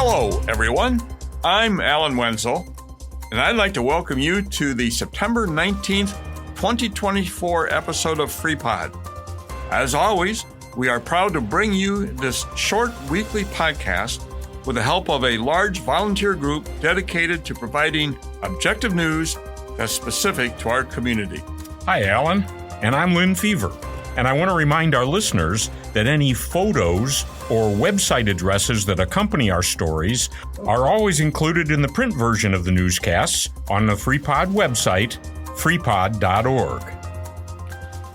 Hello, everyone. I'm Alan Wenzel, and I'd like to welcome you to the September 19th, 2024 episode of FreePod. As always, we are proud to bring you this short weekly podcast with the help of a large volunteer group dedicated to providing objective news that's specific to our community. Hi, Alan, and I'm Lynn Fever, and I want to remind our listeners that any photos or website addresses that accompany our stories are always included in the print version of the newscasts on the FreePod website, freepod.org.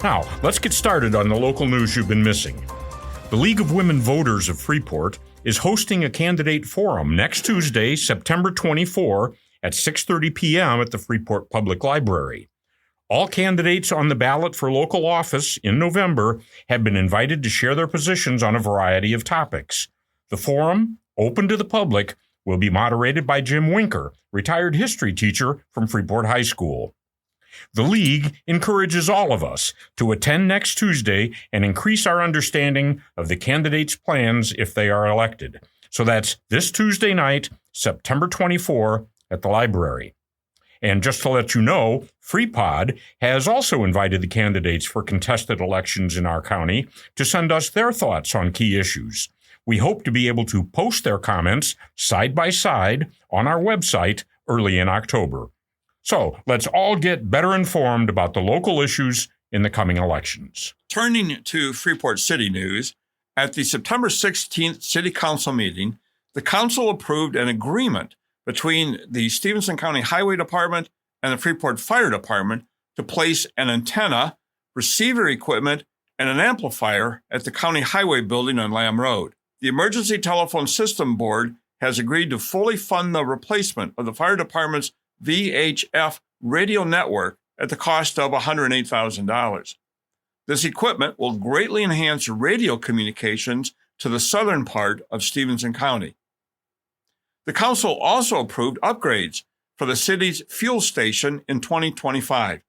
Now, let's get started on the local news you've been missing. The League of Women Voters of Freeport is hosting a candidate forum next Tuesday, September 24 at 6:30 p.m. at the Freeport Public Library. All candidates on the ballot for local office in November have been invited to share their positions on a variety of topics. The forum, open to the public, will be moderated by Jim Winker, retired history teacher from Freeport High School. The League encourages all of us to attend next Tuesday and increase our understanding of the candidates' plans if they are elected. So that's this Tuesday night, September 24, at the library. And just to let you know, FreePod has also invited the candidates for contested elections in our county to send us their thoughts on key issues. We hope to be able to post their comments side by side on our website early in October. So let's all get better informed about the local issues in the coming elections. Turning to Freeport City news, at the September 16th City Council meeting, the Council approved an agreement between the Stephenson County Highway Department and the Freeport Fire Department to place an antenna, receiver equipment, and an amplifier at the County Highway Building on Lamb Road. The Emergency Telephone System Board has agreed to fully fund the replacement of the Fire Department's VHF radio network at the cost of $108,000. This equipment will greatly enhance radio communications to the southern part of Stephenson County. The council also approved upgrades for the city's fuel station in 2025.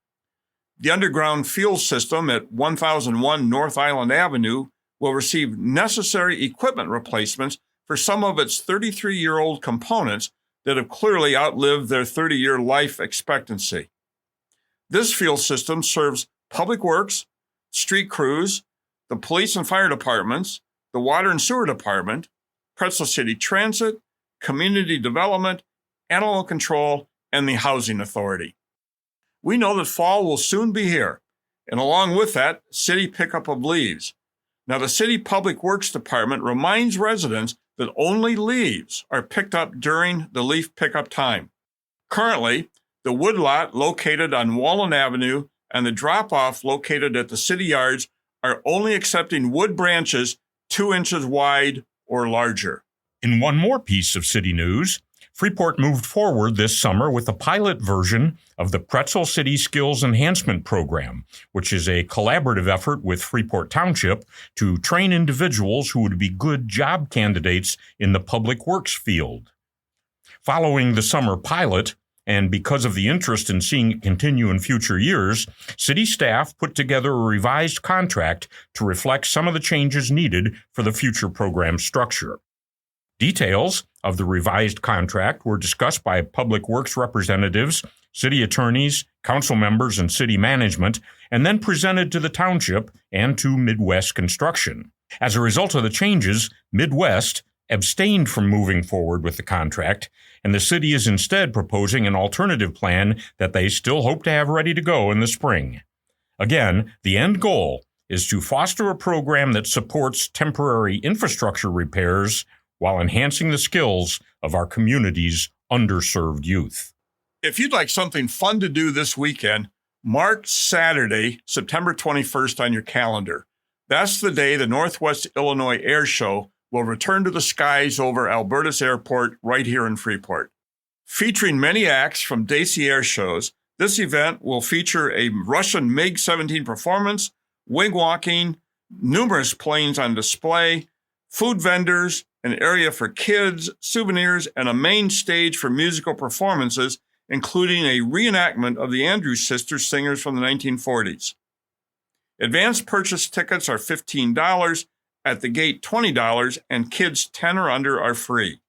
The underground fuel system at 1001 North Island Avenue will receive necessary equipment replacements for some of its 33-year-old components that have clearly outlived their 30-year life expectancy. This fuel system serves public works, street crews, the police and fire departments, the water and sewer department, Pretzel City Transit, Community Development, Animal Control, and the Housing Authority. We know that fall will soon be here, and along with that, city pickup of leaves. Now, the City Public Works Department reminds residents that only leaves are picked up during the leaf pickup time. Currently, the woodlot located on Wallen Avenue and the drop-off located at the city yards are only accepting wood branches 2 inches wide or larger. In one more piece of city news, Freeport moved forward this summer with a pilot version of the Pretzel City Skills Enhancement Program, which is a collaborative effort with Freeport Township to train individuals who would be good job candidates in the public works field. Following the summer pilot, and because of the interest in seeing it continue in future years, city staff put together a revised contract to reflect some of the changes needed for the future program structure. Details of the revised contract were discussed by public works representatives, city attorneys, council members, and city management, and then presented to the township and to Midwest Construction. As a result of the changes, Midwest abstained from moving forward with the contract, and the city is instead proposing an alternative plan that they still hope to have ready to go in the spring. Again, the end goal is to foster a program that supports temporary infrastructure repairs while enhancing the skills of our community's underserved youth. If you'd like something fun to do this weekend, mark Saturday, September 21st on your calendar. That's the day the Northwest Illinois Airshow will return to the skies over Alberta's airport right here in Freeport. Featuring many acts from Daisy Air Shows, this event will feature a Russian MiG-17 performance, wing walking, numerous planes on display, food vendors, an area for kids, souvenirs, and a main stage for musical performances, including a reenactment of the Andrews Sisters singers from the 1940s. Advanced purchase tickets are $15, at the gate $20, and kids 10 or under are free.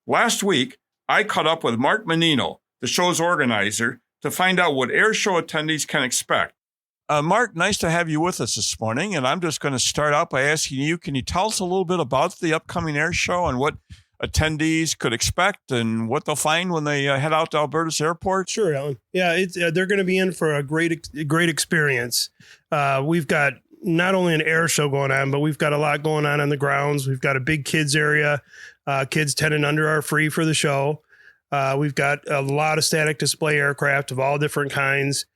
Last week, I caught up with Mark Menino, the show's organizer, to find out what Airshow attendees can expect. Mark, nice to have you with us this morning, and I'm just going to start out by asking you, can you tell us a little bit about the upcoming Airshow and what attendees could expect and what they'll find when they head out to Alberta's airport? Sure, Alan. Yeah, they're going to be in for a great experience. We've got not only an air show going on, but we've got a lot going on the grounds. We've got a big kids area. Kids 10 and under are free for the show. We've got a lot of static display aircraft of all different kinds.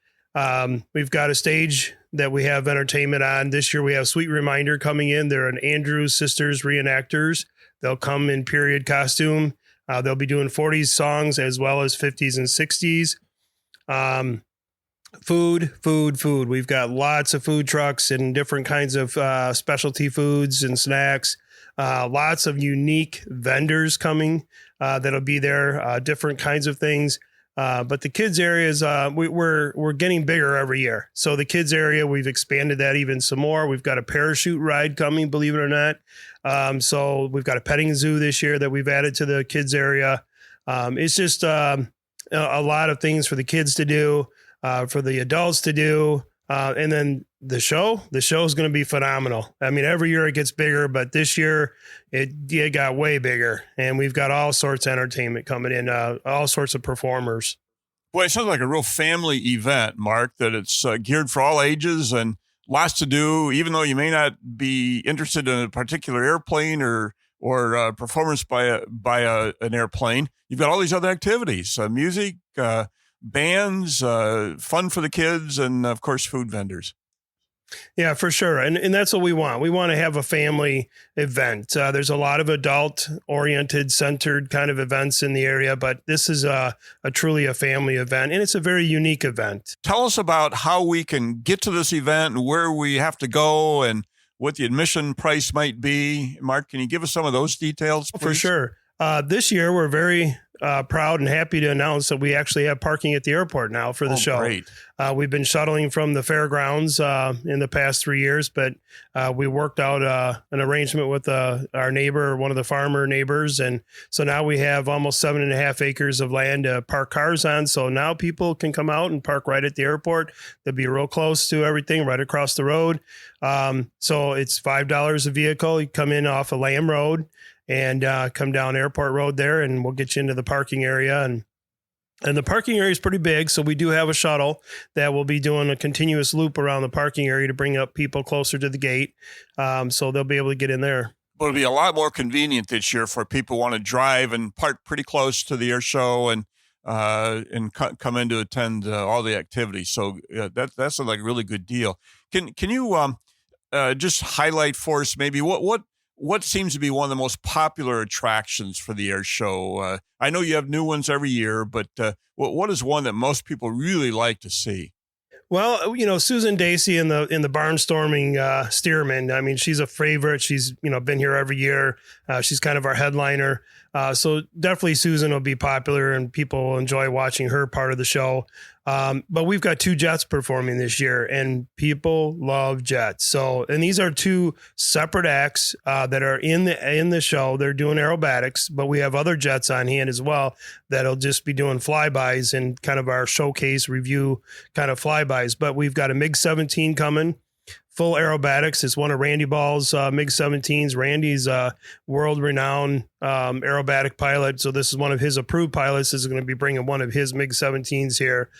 We've got a stage that we have entertainment on. This year we have Sweet Reminder coming in. They're an Andrews Sisters reenactors. They'll come in period costume. They'll be doing 40s songs as well as 50s and 60s. Food. We've got lots of food trucks and different kinds of specialty foods and snacks. Lots of unique vendors coming that'll be there, different kinds of things. But the kids areas, we're getting bigger every year. So the kids area, we've expanded that even some more. We've got a parachute ride coming, believe it or not. So we've got a petting zoo this year that we've added to the kids area. It's just a lot of things for the kids to do, for the adults to do. And then the show is going to be phenomenal. I mean, every year it gets bigger, but this year it got way bigger, and we've got all sorts of entertainment coming in, all sorts of performers. Boy, it sounds like a real family event, Mark, that it's geared for all ages and lots to do, even though you may not be interested in a particular airplane or performance by an airplane. You've got all these other activities, music, bands, fun for the kids, and of course, food vendors. Yeah, for sure. And that's what we want. We want to have a family event. There's a lot of adult oriented, centered kind of events in the area, but this is truly a family event, and it's a very unique event. Tell us about how we can get to this event and where we have to go and what the admission price might be. Mark, can you give us some of those details, please? For sure. This year, we're very proud and happy to announce that we actually have parking at the airport now for the show. Great. We've been shuttling from the fairgrounds in the past 3 years, but we worked out an arrangement with our neighbor, one of the farmer neighbors. And so now we have almost 7.5 acres of land to park cars on. So now people can come out and park right at the airport. They'll be real close to everything right across the road. So it's $5 a vehicle. You come in off of Lamb Road and come down Airport Road there, and we'll get you into the parking area. And the parking area is pretty big, so we do have a shuttle that will be doing a continuous loop around the parking area to bring up people closer to the gate, so they'll be able to get in there. But it'll be a lot more convenient this year for people who want to drive and park pretty close to the air show and come in to attend all the activities. So that's like a really good deal. Can you just highlight for us maybe what seems to be one of the most popular attractions for the air show? I know you have new ones every year, but what is one that most people really like to see? Well, Susan Dacey in the barnstorming Stearman. I mean, she's a favorite. She's been here every year. She's kind of our headliner. So definitely Susan will be popular, and people will enjoy watching her part of the show. But we've got 2 jets performing this year, and people love jets. And these are 2 separate acts that are in the show. They're doing aerobatics, but we have other jets on hand as well that'll just be doing flybys and kind of our showcase review kind of flybys. But we've got a MiG-17 coming. Full aerobatics. It's one of Randy Ball's MiG-17s. Randy's world-renowned aerobatic pilot. So this is one of his approved pilots. This is going to be bringing one of his MiG-17s here,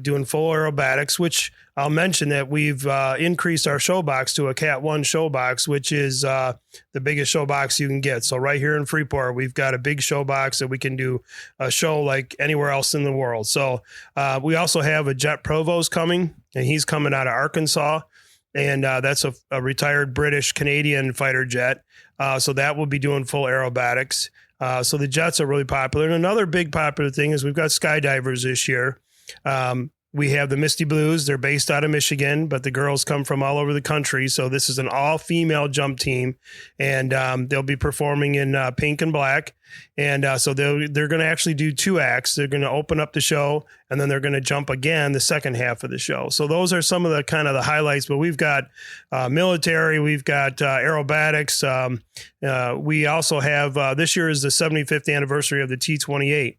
doing full aerobatics, which I'll mention that we've increased our show box to a Cat 1 show box, which is the biggest show box you can get. So right here in Freeport, we've got a big show box that we can do a show like anywhere else in the world. So we also have a jet provost coming, and he's coming out of Arkansas. And that's a retired British Canadian fighter jet. So that will be doing full aerobatics. So the jets are really popular. And another big popular thing is we've got skydivers this year. We have the Misty Blues. They're based out of Michigan, but the girls come from all over the country. So this is an all-female jump team, and they'll be performing in pink and black. And so they're going to actually do 2 acts. They're going to open up the show, and then they're going to jump again the second half of the show. So those are some of the kind of the highlights. But we've got military, we've got aerobatics. We also have this year is the 75th anniversary of the T-28.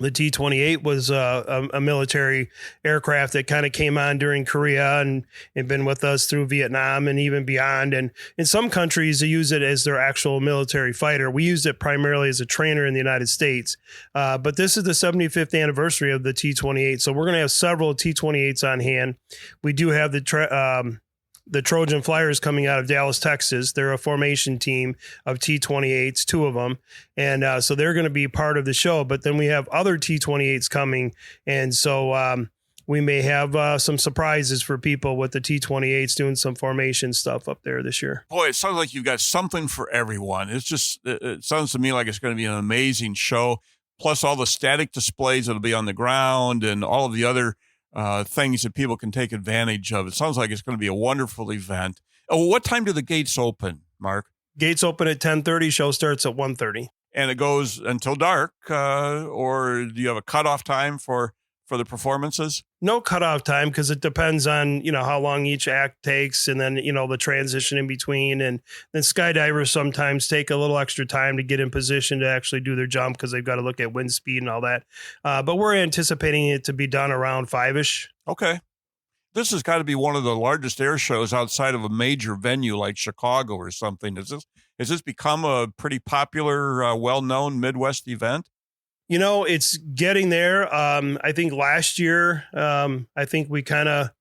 The T-28 was a military aircraft that kind of came on during Korea and been with us through Vietnam and even beyond. And in some countries, they use it as their actual military fighter. We used it primarily as a trainer in the United States. But this is the 75th anniversary of the T-28. So we're going to have several T-28s on hand. We do have the Trojan Flyers coming out of Dallas, Texas. They're a formation team of T-28s, 2 of them. And so they're going to be part of the show. But then we have other T-28s coming. And so we may have some surprises for people with the T-28s doing some formation stuff up there this year. Boy, it sounds like you've got something for everyone. It sounds to me like it's going to be an amazing show. Plus all the static displays that'll be on the ground and all of the other things that people can take advantage of. It sounds like it's going to be a wonderful event. Oh, what time do the gates open, Mark? Gates open at 10:30. Show starts at 1:30. And it goes until dark, or do you have a cutoff time for the performances? No cutoff time, because it depends on, how long each act takes, and then, the transition in between. And then skydivers sometimes take a little extra time to get in position to actually do their jump, because they've got to look at wind speed and all that. But we're anticipating it to be done around 5-ish. Okay. This has got to be one of the largest air shows outside of a major venue like Chicago or something. Has this become a pretty popular, well-known Midwest event? It's getting there. I think last year, I think the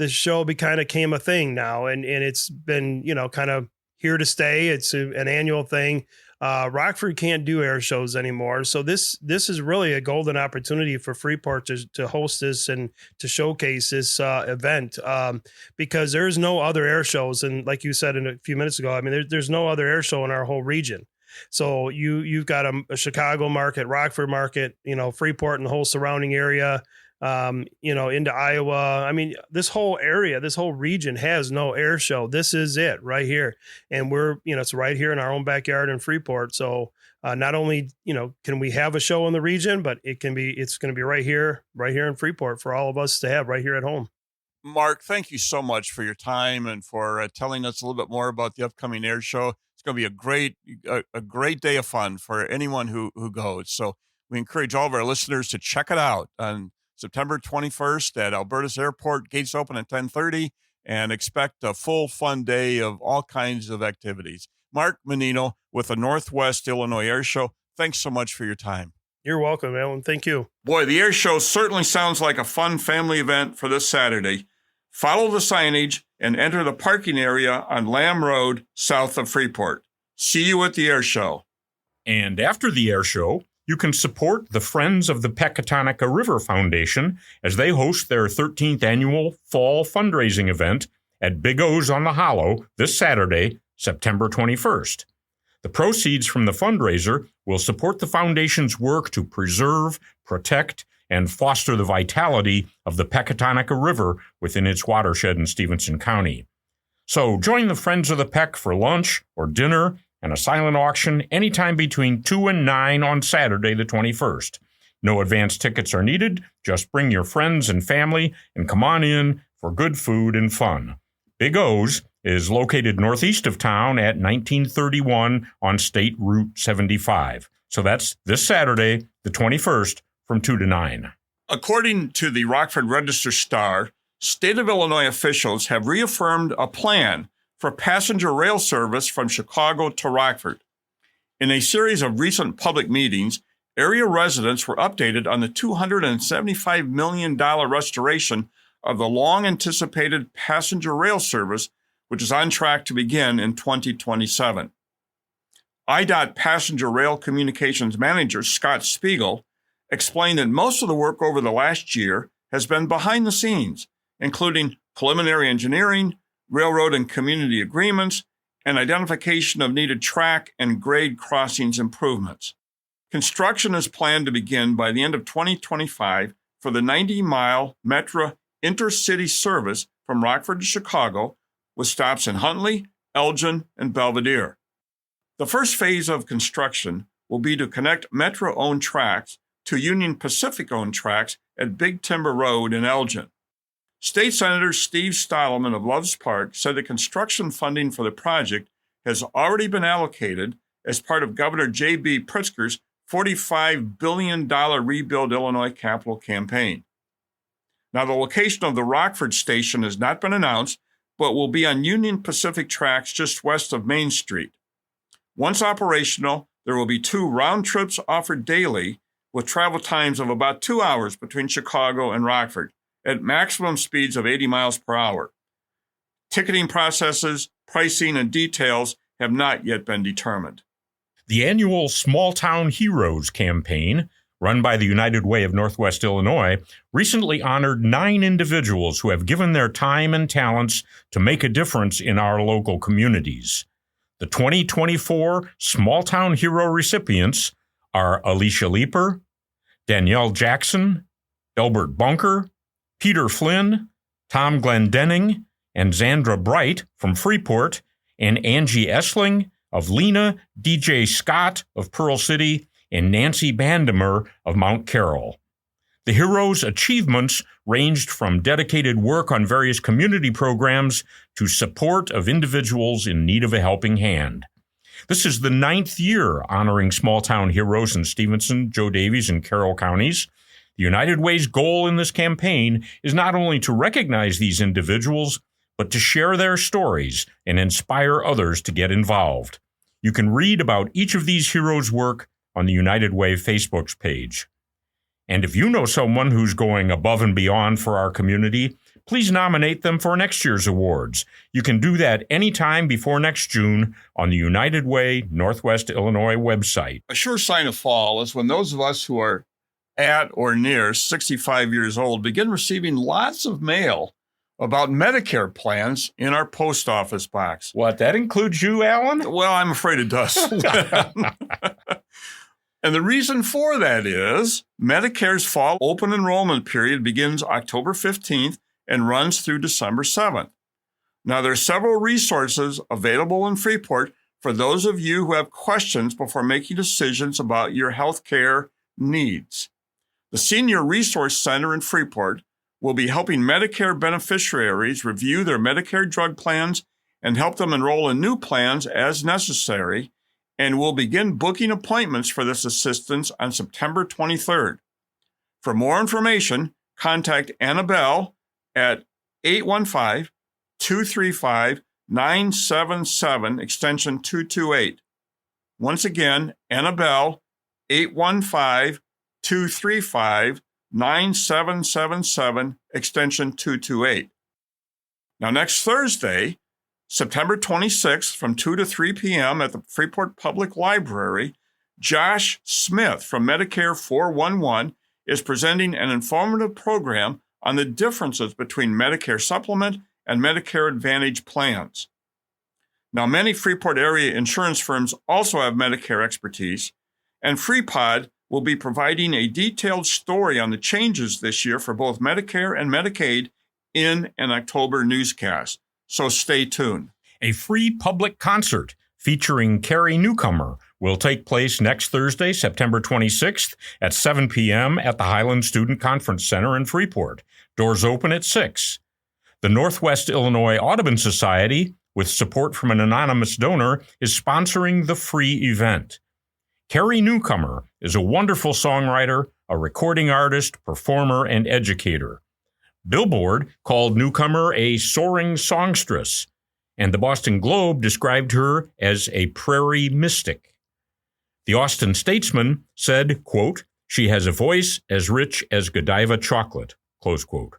show became a thing now, and it's been, kind of here to stay. It's an annual thing. Rockford can't do air shows anymore. So this is really a golden opportunity for Freeport to host this and to showcase this event, because there's no other air shows. And like you said a few minutes ago, I mean, there's no other air show in our whole region. So you've got a Chicago market, Rockford market, Freeport and the whole surrounding area, into Iowa. I mean, this whole area, this whole region has no air show. This is it right here. And it's right here in our own backyard in Freeport. So not only, can we have a show in the region, but it's going to be right here in Freeport for all of us to have right here at home. Mark, thank you so much for your time and for telling us a little bit more about the upcoming air show. It's going to be a great day of fun for anyone who goes. So we encourage all of our listeners to check it out on September 21st at Alberta's Airport. Gates open at 10:30, and expect a full fun day of all kinds of activities. Mark Menino with the Northwest Illinois Air Show. Thanks so much for your time. You're welcome, Alan. Thank you. Boy, the air show certainly sounds like a fun family event for this Saturday. Follow the signage and enter the parking area on Lamb Road, south of Freeport. See you at the air show. And after the air show, you can support the Friends of the Pecatonica River Foundation as they host their 13th annual fall fundraising event at Big O's on the Hollow this Saturday, September 21st. The proceeds from the fundraiser will support the foundation's work to preserve, protect, and foster the vitality of the Pecatonica River within its watershed in Stephenson County. So join the Friends of the Peck for lunch or dinner and a silent auction anytime between 2 and 9 on Saturday the 21st. No advance tickets are needed. Just bring your friends and family and come on in for good food and fun. Big O's is located northeast of town at 1931 on State Route 75. So that's this Saturday, the 21st, from 2 to 9. According to the Rockford Register-Star, state of Illinois officials have reaffirmed a plan for passenger rail service from Chicago to Rockford. In a series of recent public meetings, area residents were updated on the $275 million restoration of the long-anticipated passenger rail service, which is on track to begin in 2027. IDOT Passenger Rail Communications Manager Scott Spiegel explained that most of the work over the last year has been behind the scenes, including preliminary engineering, railroad and community agreements, and identification of needed track and grade crossings improvements. Construction is planned to begin by the end of 2025 for the 90-mile Metra intercity service from Rockford to Chicago, with stops in Huntley, Elgin, and Belvedere. The first phase of construction will be to connect Metra-owned tracks to Union Pacific-owned tracks at Big Timber Road in Elgin. State Senator Steve Stottelman of Loves Park said the construction funding for the project has already been allocated as part of Governor J.B. Pritzker's $45 billion Rebuild Illinois capital campaign. Now, the location of the Rockford station has not been announced, but will be on Union Pacific tracks just west of Main Street. Once operational, there will be 2 round trips offered daily with travel times of about 2 hours between Chicago and Rockford at maximum speeds of 80 miles per hour. Ticketing processes, pricing, and details have not yet been determined. The annual Small Town Heroes campaign, run by the United Way of Northwest Illinois, recently honored 9 individuals who have given their time and talents to make a difference in our local communities. The 2024 Small Town Hero recipients are Alicia Leeper, Danielle Jackson, Elbert Bunker, Peter Flynn, Tom Glendenning, and Zandra Bright from Freeport, and Angie Essling of Lena, DJ Scott of Pearl City, and Nancy Bandemer of Mount Carroll. The heroes' achievements ranged from dedicated work on various community programs to support of individuals in need of a helping hand. This is the 9th year honoring small-town heroes in Stephenson, Joe Davies, and Carroll counties. The United Way's goal in this campaign is not only to recognize these individuals, but to share their stories and inspire others to get involved. You can read about each of these heroes' work on the United Way Facebook page. And if you know someone who's going above and beyond for our community, please nominate them for next year's awards. You can do that anytime before next June on the United Way Northwest Illinois website. A sure sign of fall is when those of us who are at or near 65 years old begin receiving lots of mail about Medicare plans in our post office box. What, that includes you, Alan? Well, I'm afraid it does. And the reason for that is Medicare's fall open enrollment period begins October 15th and runs through December 7th. Now, there are several resources available in Freeport for those of you who have questions before making decisions about your health care needs. The Senior Resource Center in Freeport will be helping Medicare beneficiaries review their Medicare drug plans and help them enroll in new plans as necessary, and will begin booking appointments for this assistance on September 23rd. For more information, contact Annabelle at 815-235-977, extension 228. Once again, Annabelle, 815-235-9777, extension 228. Now, next Thursday, September 26th, from 2 to 3 p.m. at the Freeport Public Library, Josh Smith from Medicare 411 is presenting an informative program on the differences between Medicare Supplement and Medicare Advantage plans. Now, many Freeport area insurance firms also have Medicare expertise, and FreePod will be providing a detailed story on the changes this year for both Medicare and Medicaid in an October newscast. So stay tuned. A free public concert featuring Carrie Newcomer will take place next Thursday, September 26th at 7 p.m. at the Highland Student Conference Center in Freeport. Doors open at 6. The Northwest Illinois Audubon Society, with support from an anonymous donor, is sponsoring the free event. Carrie Newcomer is a wonderful songwriter, a recording artist, performer, and educator. Billboard called Newcomer a soaring songstress, and the Boston Globe described her as a prairie mystic. The Austin Statesman said, quote, "She has a voice as rich as Godiva chocolate," close quote.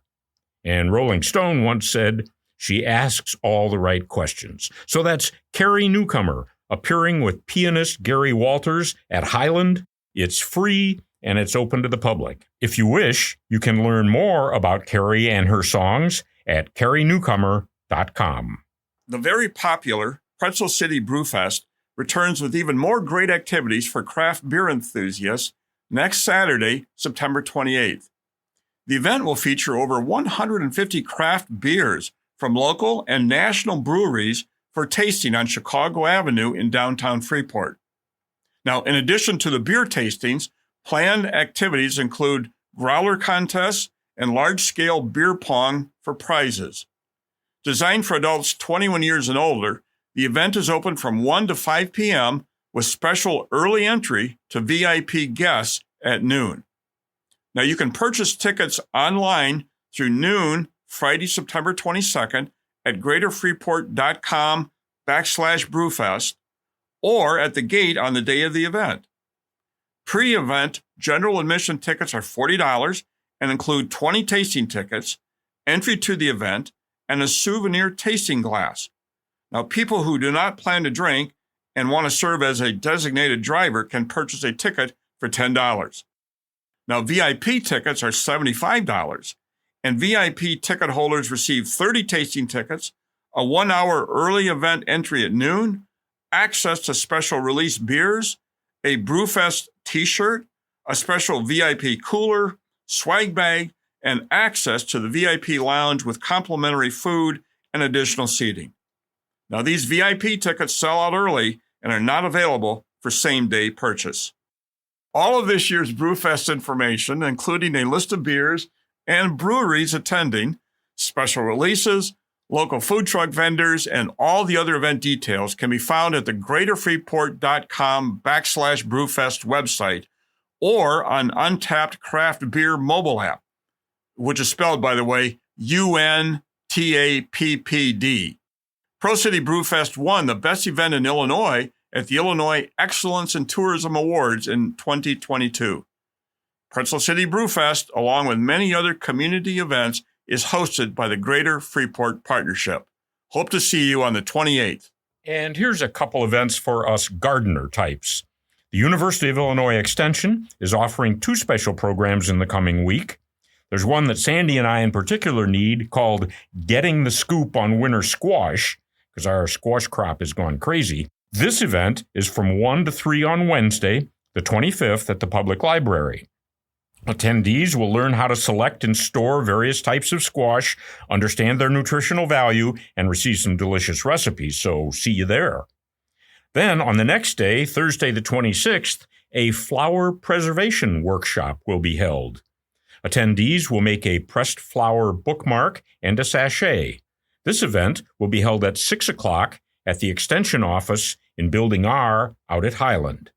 And Rolling Stone once said, "She asks all the right questions." So that's Carrie Newcomer appearing with pianist Gary Walters at Highland. It's free and it's open to the public. If you wish, you can learn more about Carrie and her songs at carrienewcomer.com. The very popular Pretzel City Brewfest returns with even more great activities for craft beer enthusiasts next Saturday, September 28th. The event will feature over 150 craft beers from local and national breweries for tasting on Chicago Avenue in downtown Freeport. Now, in addition to the beer tastings, planned activities include growler contests and large-scale beer pong for prizes. Designed for adults 21 years and older, the event is open from 1 to 5 p.m. with special early entry to VIP guests at noon. Now, you can purchase tickets online through noon, Friday, September 22nd at greaterfreeport.com/Brewfest or at the gate on the day of the event. Pre-event general admission tickets are $40 and include 20 tasting tickets, entry to the event, and a souvenir tasting glass. Now, people who do not plan to drink and want to serve as a designated driver can purchase a ticket for $10. Now, VIP tickets are $75, and VIP ticket holders receive 30 tasting tickets, a 1-hour early event entry at noon, access to special release beers, a Brewfest t-shirt, a special VIP cooler, swag bag, and access to the VIP lounge with complimentary food and additional seating. Now, these VIP tickets sell out early and are not available for same-day purchase. All of this year's Brewfest information, including a list of beers and breweries attending, special releases, local food truck vendors, and all the other event details can be found at the greaterfreeport.com/Brewfest website or on Untapped Craft Beer mobile app, which is spelled, by the way, UNTAPPD. Pro City Brewfest won the best event in Illinois at the Illinois Excellence in Tourism Awards in 2022. Pretzel City Brewfest, along with many other community events, is hosted by the Greater Freeport Partnership. Hope to see you on the 28th. And here's a couple events for us gardener types. The University of Illinois Extension is offering 2 special programs in the coming week. There's one that Sandy and I in particular need called Getting the Scoop on Winter Squash, because our squash crop has gone crazy. This event is from 1 to 3 on Wednesday, the 25th at the Public Library. Attendees will learn how to select and store various types of squash, understand their nutritional value, and receive some delicious recipes, so see you there. Then, on the next day, Thursday the 26th, a flower preservation workshop will be held. Attendees will make a pressed flower bookmark and a sachet. This event will be held at 6 o'clock at the Extension office in Building R out at Highland.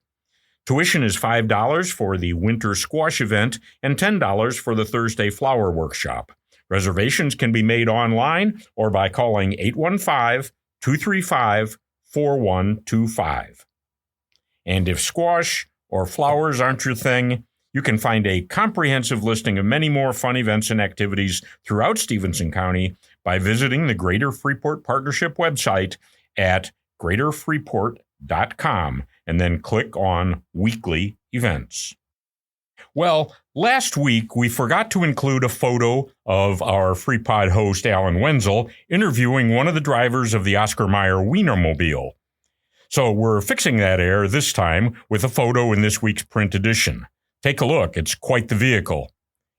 Tuition is $5 for the winter squash event and $10 for the Thursday flower workshop. Reservations can be made online or by calling 815-235-4125. And if squash or flowers aren't your thing, you can find a comprehensive listing of many more fun events and activities throughout Stephenson County by visiting the Greater Freeport Partnership website at greaterfreeport.com and then click on Weekly Events. Well, last week we forgot to include a photo of our FreePod host Alan Wenzel interviewing one of the drivers of the Oscar Mayer Wienermobile. So we're fixing that error this time with a photo in this week's print edition. Take a look, it's quite the vehicle.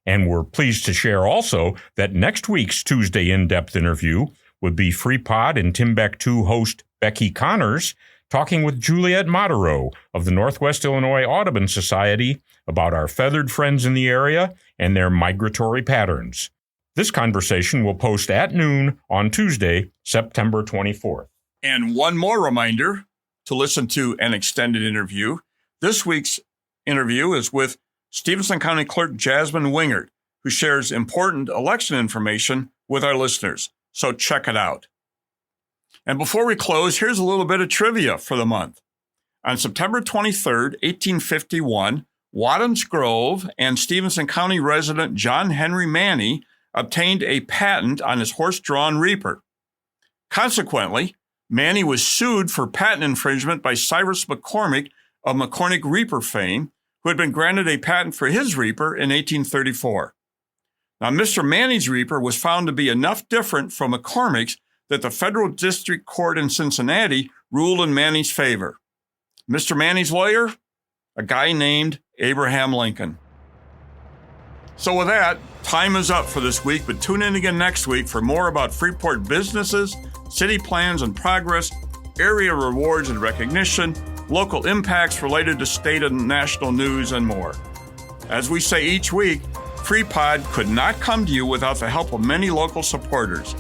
And we're pleased to share also that next week's Tuesday in-depth interview would be FreePod and Timbuktu host Becky Connors talking with Juliette Moderow of the Northwest Illinois Audubon Society about our feathered friends in the area and their migratory patterns. This conversation will post at noon on Tuesday, September 24th. And one more reminder to listen to an extended interview. This week's interview is with Stephenson County Clerk Jasmine Wingert, who shares important election information with our listeners. So check it out. And before we close, here's a little bit of trivia for the month. On September 23rd, 1851, Wadhams Grove and Stephenson County resident John Henry Manny obtained a patent on his horse-drawn reaper. Consequently, Manny was sued for patent infringement by Cyrus McCormick of McCormick Reaper fame, who had been granted a patent for his reaper in 1834. Now, Mr. Manny's reaper was found to be enough different from McCormick's that the federal district court in Cincinnati ruled in Manny's favor. Mr. Manny's lawyer? A guy named Abraham Lincoln. So with that, time is up for this week, but tune in again next week for more about Freeport businesses, city plans and progress, area rewards and recognition, local impacts related to state and national news, and more. As we say each week, FreePod could not come to you without the help of many local supporters.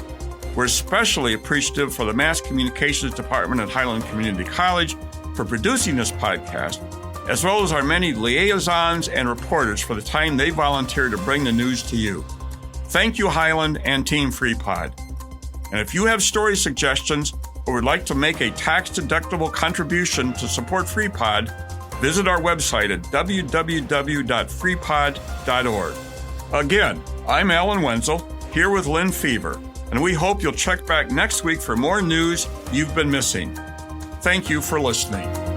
We're especially appreciative for the Mass Communications Department at Highland Community College for producing this podcast, as well as our many liaisons and reporters for the time they volunteer to bring the news to you. Thank you, Highland and Team FreePod. And if you have story suggestions or would like to make a tax-deductible contribution to support FreePod, visit our website at www.freepod.org. Again, I'm Alan Wenzel, here with Lynn Fever, and we hope you'll check back next week for more news you've been missing. Thank you for listening.